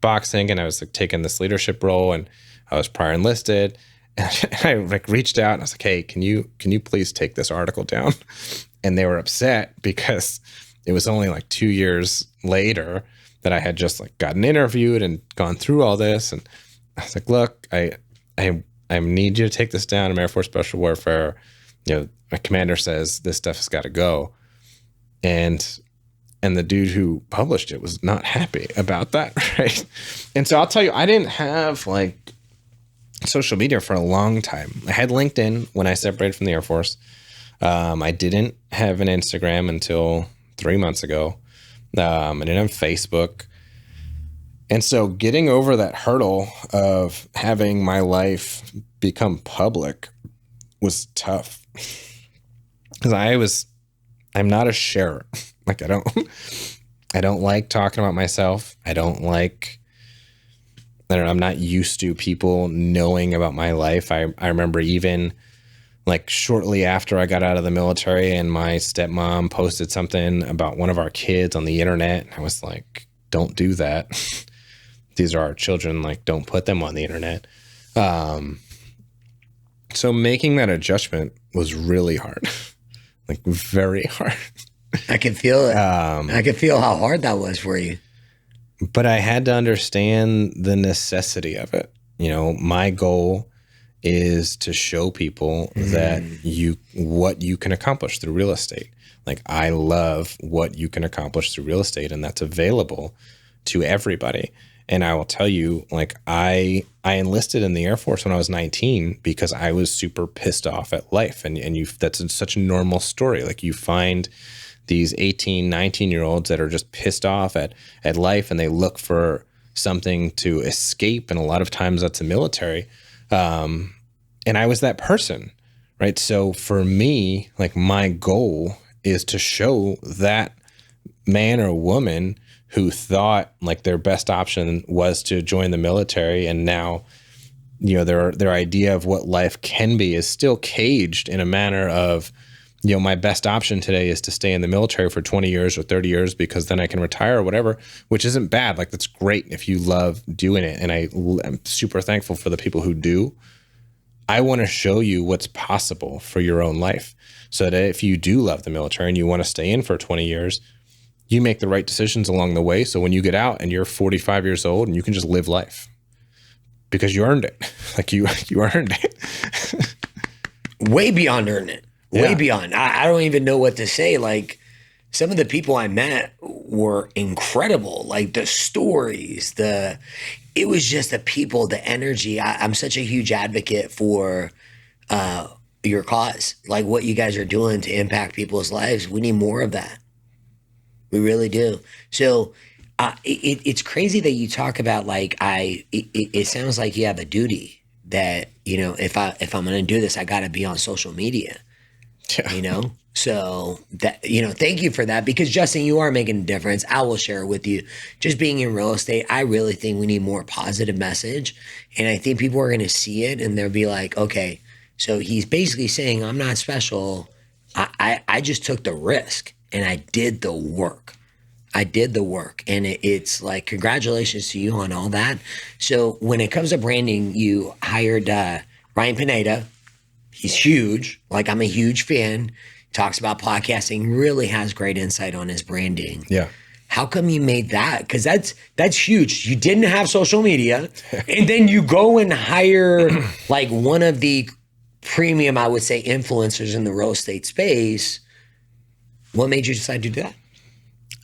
boxing, and I was like taking this leadership role, and I was prior enlisted. And I like reached out and I was like, hey, can you please take this article down? And they were upset because it was only like 2 years later that I had just like gotten interviewed and gone through all this. And I was like, look, I need you to take this down. I'm Air Force Special Warfare. You know, my commander says this stuff has got to go. And the dude who published it was not happy about that, right? And so I'll tell you, I didn't have like social media for a long time. I had LinkedIn when I separated from the Air Force. I didn't have an Instagram until 3 months ago. I didn't have Facebook. And so getting over that hurdle of having my life become public was tough. Because I'm not a sharer. Like I don't like talking about myself. I'm not used to people knowing about my life. I remember even like shortly after I got out of the military and my stepmom posted something about one of our kids on the internet. I was like, don't do that. These are our children. Like, don't put them on the internet. So making that adjustment was really hard, like very hard. I can feel it. I can feel how hard that was for you. But I had to understand the necessity of it. You know, my goal is to show people that what you can accomplish through real estate. Like I love what you can accomplish through real estate, and that's available to everybody. And I will tell you, like I enlisted in the Air Force when I was 19 because I was super pissed off at life. And that's such a normal story. Like you find these 18, 19-year-olds that are just pissed off at life, and they look for something to escape. And a lot of times that's the military. And I was that person, right? So for me, like my goal is to show that man or woman who thought like their best option was to join the military, and now, you know, their idea of what life can be is still caged in a manner of, you know, my best option today is to stay in the military for 20 years or 30 years because then I can retire or whatever, which isn't bad. Like that's great if you love doing it. And I'm super thankful for the people who do. I want to show you what's possible for your own life so that if you do love the military and you want to stay in for 20 years, you make the right decisions along the way. So when you get out and you're 45 years old and you can just live life because you earned it. Like you earned it. Way beyond earn it. Way beyond. I don't even know what to say. Like some of the people I met were incredible. Like the stories, it was just the people, the energy. I'm such a huge advocate for your cause, like what you guys are doing to impact people's lives. We need more of that. We really do. So it's crazy that you talk about like it sounds like you have a duty that, you know, if I'm going to do this, I got to be on social media. Yeah. You know, so that, you know, thank you for that, because Justin, you are making a difference. I will share it with you. Just being in real estate, I really think we need more positive message. And I think people are going to see it and they'll be like, okay, so he's basically saying I'm not special. I just took the risk and I did the work. And it's like, congratulations to you on all that. So when it comes to branding, you hired Ryan Pineda. He's huge. Like I'm a huge fan. Talks about podcasting, really has great insight on his branding. Yeah. How come you made that? Because that's huge. You didn't have social media, and then you go and hire like one of the premium, I would say, influencers in the real estate space. What made you decide to do that?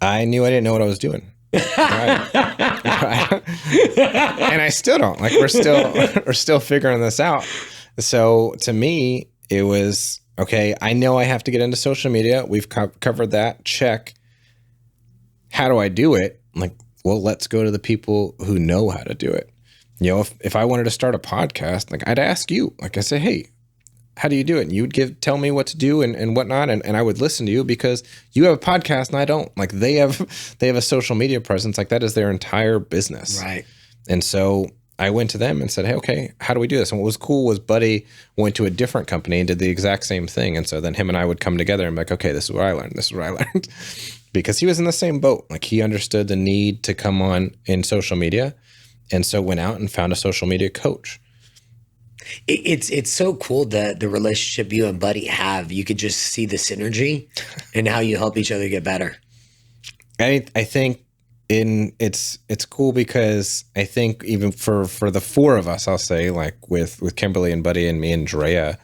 I knew I didn't know what I was doing. Right. And I still don't. Like we're still figuring this out. So to me, it was, okay, I know I have to get into social media. We've covered that. Check. How do I do it? I'm like, well, let's go to the people who know how to do it. You know, if I wanted to start a podcast, like I'd ask you, like I say, hey, how do you do it? And you would tell me what to do and whatnot. And I would listen to you because you have a podcast and I don't. Like they have a social media presence. Like that is their entire business. Right. And so I went to them and said, hey, okay, how do we do this? And what was cool was Buddy went to a different company and did the exact same thing. And so then him and I would come together and be like, okay, this is what I learned. This is what I learned. Because he was in the same boat. Like he understood the need to come on in social media. And so went out and found a social media coach. It's so cool the relationship you and Buddy have. You could just see the synergy and how you help each other get better. I think it's cool because I think even for the four of us, I'll say, like with Kimberly and Buddy and me and Drea,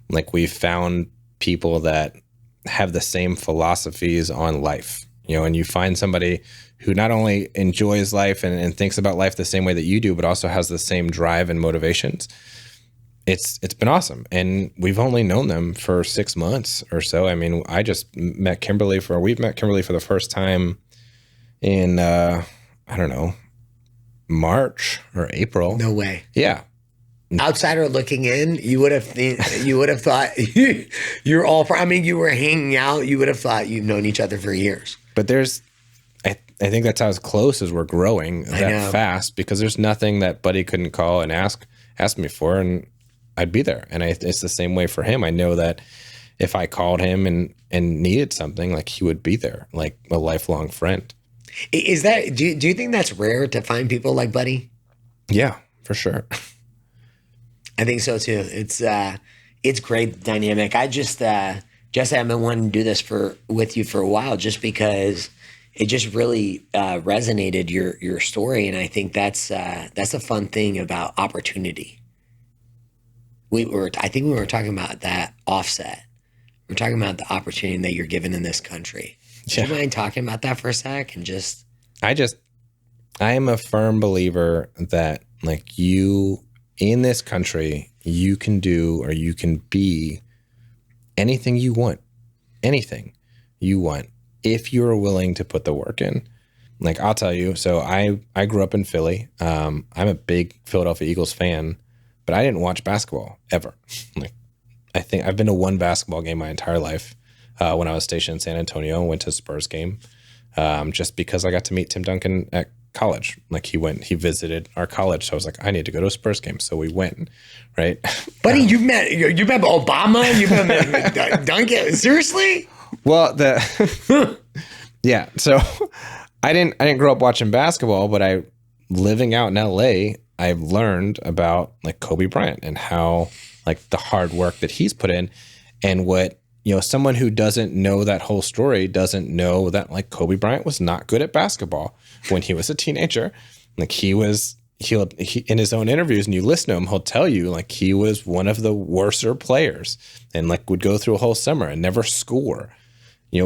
like we found people that have the same philosophies on life, and you find somebody who not only enjoys life and thinks about life the same way that you do, but also has the same drive and motivations. It's been awesome. And we've only known them for 6 months or so. I mean, we've met Kimberly for the first time in, I don't know, March or April. No way. Yeah. Outsider looking in, you would have thought you're all. I mean, you were hanging out. You would have thought you've known each other for years. But I think that's how as close as we're growing that fast, because there's nothing that Buddy couldn't call and ask me for, and I'd be there. And it's the same way for him. I know that if I called him and needed something, like he would be there, like a lifelong friend. Is that? Do you think that's rare to find people like Buddy? Yeah, for sure. I think so too. It's great dynamic. I just I've been wanting to do this with you for a while, just because it just really resonated your story, and I think that's a fun thing about opportunity. I think we were talking about that offset. We're talking about the opportunity that you're given in this country. Do you mind talking about that for a sec? And I am a firm believer that, like, you in this country, you can do or you can be anything you want if you're willing to put the work in. Like, I'll tell you, so I grew up in Philly. I'm a big Philadelphia Eagles fan, but I didn't watch basketball ever. Like, I think I've been to one basketball game my entire life when I was stationed in San Antonio and went to a Spurs game just because I got to meet Tim Duncan at college. Like, he visited our college. So I was like, I need to go to a Spurs game. So we went, right? Buddy, you met Obama? You met Duncan? Seriously? Well, yeah. So I didn't grow up watching basketball, but living out in LA, I've learned about, like, Kobe Bryant and how, like, the hard work that he's put in, and what, someone who doesn't know that whole story doesn't know that, like, Kobe Bryant was not good at basketball when he was a teenager. Like, he in his own interviews, and you listen to him, he'll tell you, like, he was one of the worser players and, like, would go through a whole summer and never score,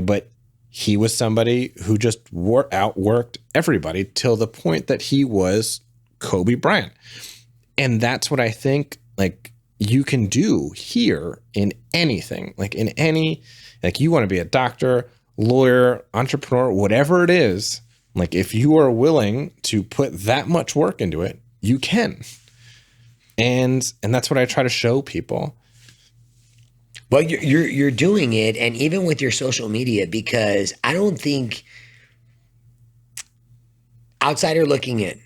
but he was somebody who just outworked everybody till the point that he was Kobe Bryant. And that's what I think, like, you can do here in anything, like you want to be a doctor, lawyer, entrepreneur, whatever it is. Like, if you are willing to put that much work into it, you can. And that's what I try to show people. Well, you're doing it, and even with your social media, because I don't think, outsider looking in,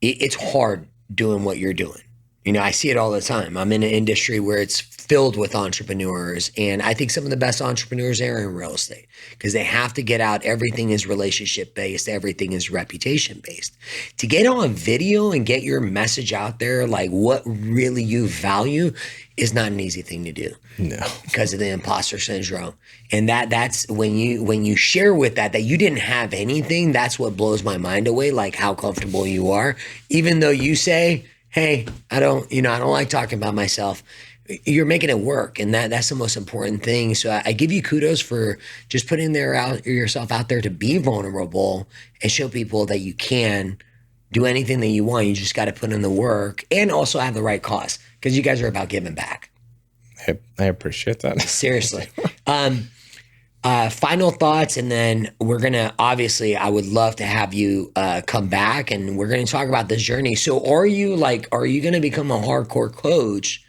it's hard doing what you're doing. I see it all the time. I'm in an industry where it's filled with entrepreneurs, and I think some of the best entrepreneurs are in real estate because they have to get out. Everything is relationship based. Everything is reputation based. To get on video and get your message out there, like what really you value, is not an easy thing to do. No, because of the imposter syndrome. And that's when you share with that you didn't have anything. That's what blows my mind away. Like how comfortable you are, even though you say, hey, I don't like talking about myself. You're making it work, and that's the most important thing. So I give you kudos for just putting yourself out there to be vulnerable and show people that you can do anything that you want. You just got to put in the work and also have the right cause, because you guys are about giving back. I appreciate that. Seriously. Final thoughts, and then we're going to, obviously, I would love to have you come back, and we're going to talk about this journey. So are you going to become a hardcore coach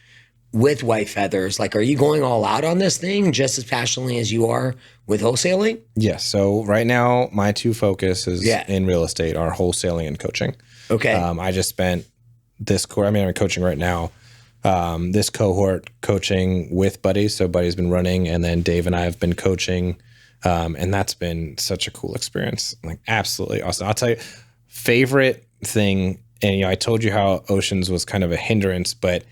with White Feathers? Like, are you going all out on this thing just as passionately as you are with wholesaling? Yes. So right now, my two focuses in real estate are wholesaling and coaching. Okay. I just spent I'm coaching right now. This cohort coaching with Buddy. So Buddy's been running, and then Dave and I have been coaching. And that's been such a cool experience. Like, absolutely awesome. I'll tell you, favorite thing, and I told you how Oceans was kind of a hindrance, but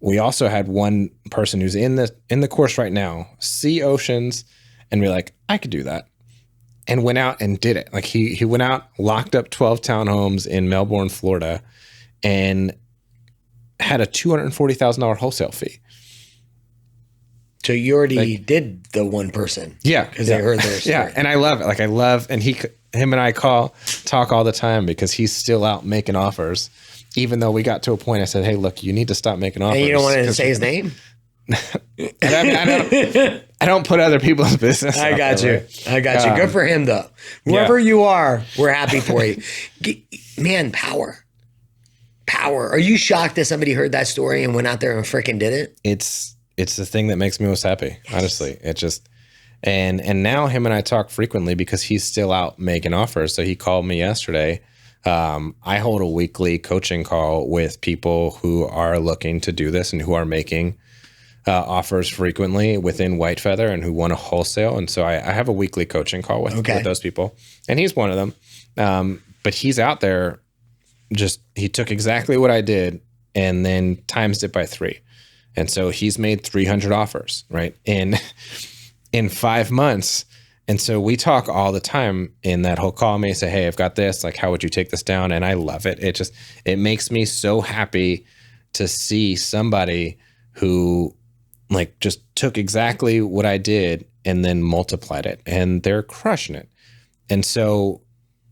we also had one person who's in the course right now, see oceans and be like, I could do that. And went out and did it. Like he went out, locked up 12 townhomes in Melbourne, Florida, and had a $240,000 wholesale fee. So you already did the one person. Yeah. Because I heard their story. Yeah. And I love it. Like and him and I talk all the time because he's still out making offers. Even though we got to a point, I said, hey, look, you need to stop making offers. And you don't want to say his name? I don't put other people's business. I got you. Right? I got you. Good for him, though. Whoever you are, we're happy for you. Man, power. Are you shocked that somebody heard that story and went out there and freaking did it? It's the thing that makes me most happy. Honestly, it just and now him and I talk frequently because he's still out making offers. So he called me yesterday. I hold a weekly coaching call with people who are looking to do this and who are making offers frequently within White Feather and who want to wholesale. And so I have a weekly coaching call with those people, and he's one of them. But he's out there he took exactly what I did and then times it by 3. And so he's made 300 offers, right? In 5 months. And so we talk all the time in that he'll call me and say, hey, I've got this, like, how would you take this down? And I love it. It makes me so happy to see somebody who like just took exactly what I did and then multiplied it, and they're crushing it. And so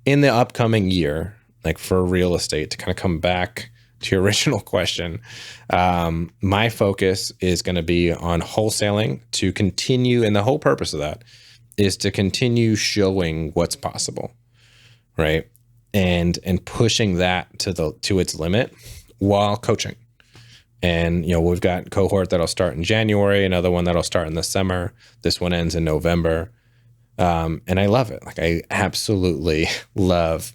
in the upcoming year, like for real estate, to kind of come back to your original question, my focus is going to be on wholesaling to continue. And the whole purpose of that is to continue showing what's possible, right? And pushing that to its limit while coaching. And, we've got a cohort that'll start in January, another one that'll start in the summer. This one ends in November. And I love it. Like, I absolutely love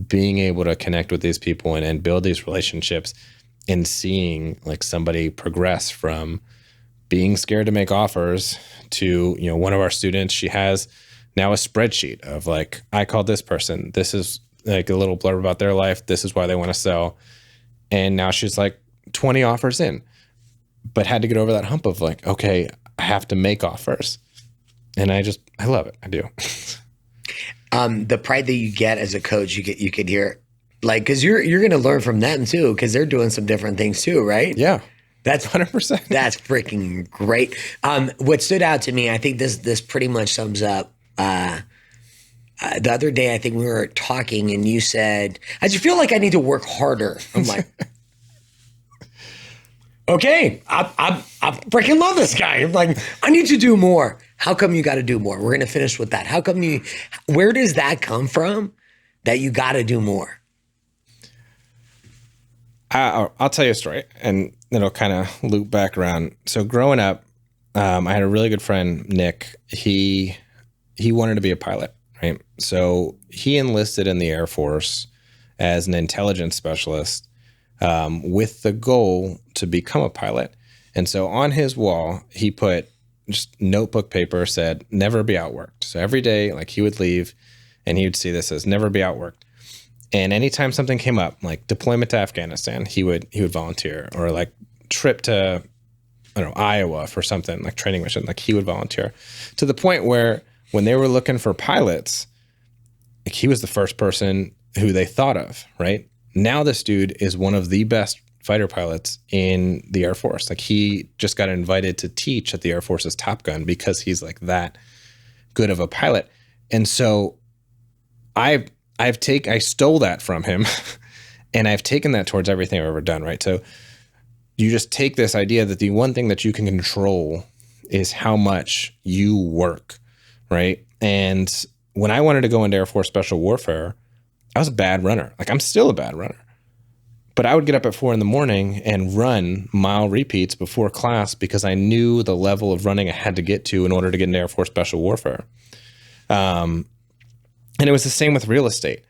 being able to connect with these people and build these relationships and seeing like somebody progress from being scared to make offers to, one of our students, she has now a spreadsheet of like, I called this person. This is like a little blurb about their life. This is why they want to sell. And now she's like 20 offers in, but had to get over that hump of like, okay, I have to make offers. And I love it. I do. The pride that you get as a coach, you could hear, like, because you're going to learn from them too, because they're doing some different things too, right? Yeah, that's 100%. That's freaking great. What stood out to me, I think this pretty much sums up. The other day, I think we were talking, and you said, "I just feel like I need to work harder." I'm like, okay, I freaking love this guy. I'm like, I need to do more. How come you got to do more? We're going to finish with that. How come where does that come from that you got to do more? I'll tell you a story and it'll kind of loop back around. So growing up, I had a really good friend, Nick. He wanted to be a pilot, right? So he enlisted in the Air Force as an intelligence specialist with the goal to become a pilot. And so on his wall, he put just notebook paper, said, never be outworked. So every day, like, he would leave and he would see this as never be outworked. And anytime something came up, like deployment to Afghanistan, he would volunteer, or like trip to, I don't know, Iowa for something like training mission, like he would volunteer, to the point where when they were looking for pilots, like he was the first person who they thought of, right? Now this dude is one of the best fighter pilots in the Air Force. Like, he just got invited to teach at the Air Force's Top Gun because he's like that good of a pilot. And so I stole that from him and I've taken that towards everything I've ever done, right? So you just take this idea that the one thing that you can control is how much you work, right? And when I wanted to go into Air Force Special Warfare, I was a bad runner. Like, I'm still a bad runner. But I would get up at 4 a.m. and run mile repeats before class because I knew the level of running I had to get to in order to get into Air Force Special Warfare. And it was the same with real estate.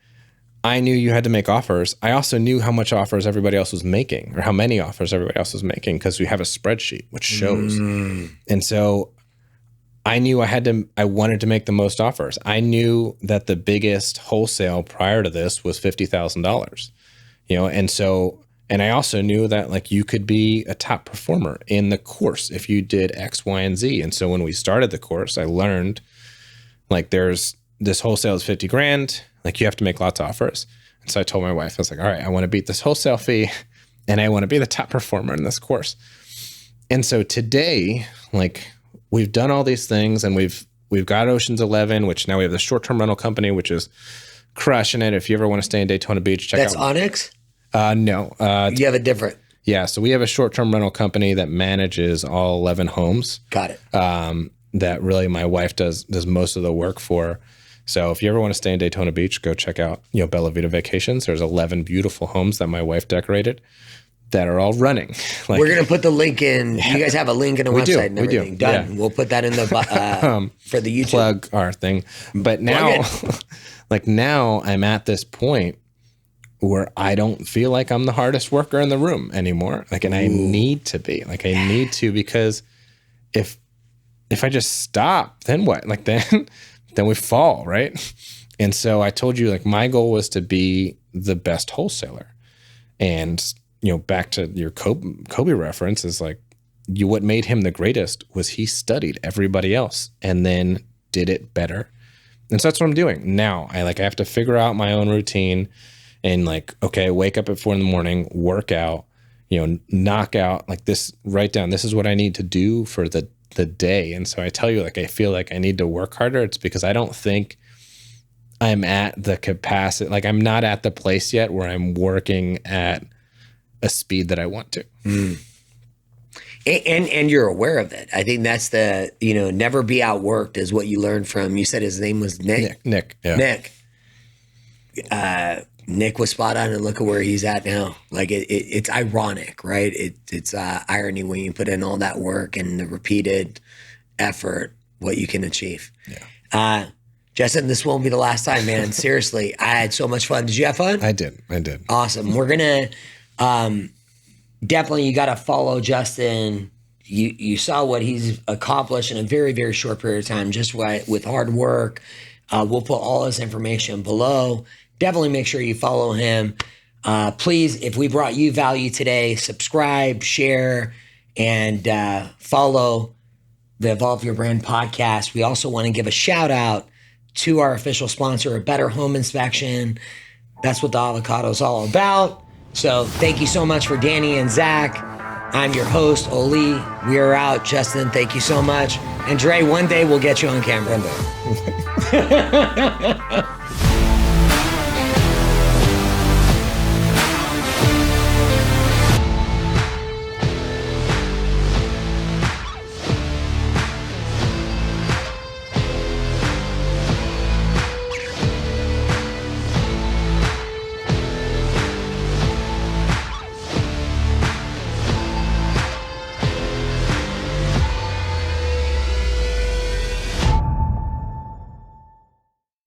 I knew you had to make offers. I also knew how much offers everybody else was making, or how many offers everybody else was making, because we have a spreadsheet which shows. And so I knew I wanted to make the most offers. I knew that the biggest wholesale prior to this was $50,000, and so And I also knew that like you could be a top performer in the course if you did X, Y, and Z. And so when we started the course, I learned like there's this wholesale is 50 grand. Like you have to make lots of offers. And so I told my wife, I was like, all right, I want to beat this wholesale fee and I want to be the top performer in this course. And so today, like we've done all these things and we've got Ocean's 11, which now we have the short-term rental company, which is crushing it. If you ever want to stay in Daytona Beach, check out. That's Onyx? No. You have a different. Yeah. So we have a short-term rental company that manages all 11 homes. Got it. That really my wife does most of the work for. So if you ever want to stay in Daytona Beach, go check out, Bella Vita Vacations. There's 11 beautiful homes that my wife decorated that are all running. Like, we're going to put the link in. You guys have a link in the website and everything. We do. Done. Yeah. We'll put that in the for the YouTube. Plug our thing. But now, like now I'm at this point where I don't feel like I'm the hardest worker in the room anymore. Like, and I need to be. Like, I need to, because if I just stop, then what? Like then we fall, right? And so I told you, like, my goal was to be the best wholesaler. And, back to your Kobe reference is like, what made him the greatest was he studied everybody else and then did it better. And so that's what I'm doing now. I have to figure out my own routine and like, okay, wake up at 4 a.m, work out, knock out like this, write down, this is what I need to do for the day. And so I tell you, like, I feel like I need to work harder. It's because I don't think I'm at the capacity, like I'm not at the place yet where I'm working at a speed that I want to. And you're aware of it. I think that's the, never be outworked is what you learned from, you said his name was Nick? Nick. Yeah. Nick. Nick was spot on, and look at where he's at now. Like it's ironic, right? It's irony when you put in all that work and the repeated effort, what you can achieve. Yeah. Justin, this won't be the last time, man. Seriously, I had so much fun. Did you have fun? I did. Awesome. We're gonna definitely, you got to follow Justin. You saw what he's accomplished in a very, very short period of time, just with hard work. We'll put all his information below. Definitely make sure you follow him. Please, if we brought you value today, subscribe, share, and follow the Evolve Your Brand podcast. We also want to give a shout out to our official sponsor, A Better Home Inspection. That's what the avocado is all about. So thank you so much for Danny and Zach. I'm your host, Oli. We are out. Justin, thank you so much. And Dre, one day we'll get you on camera. One day.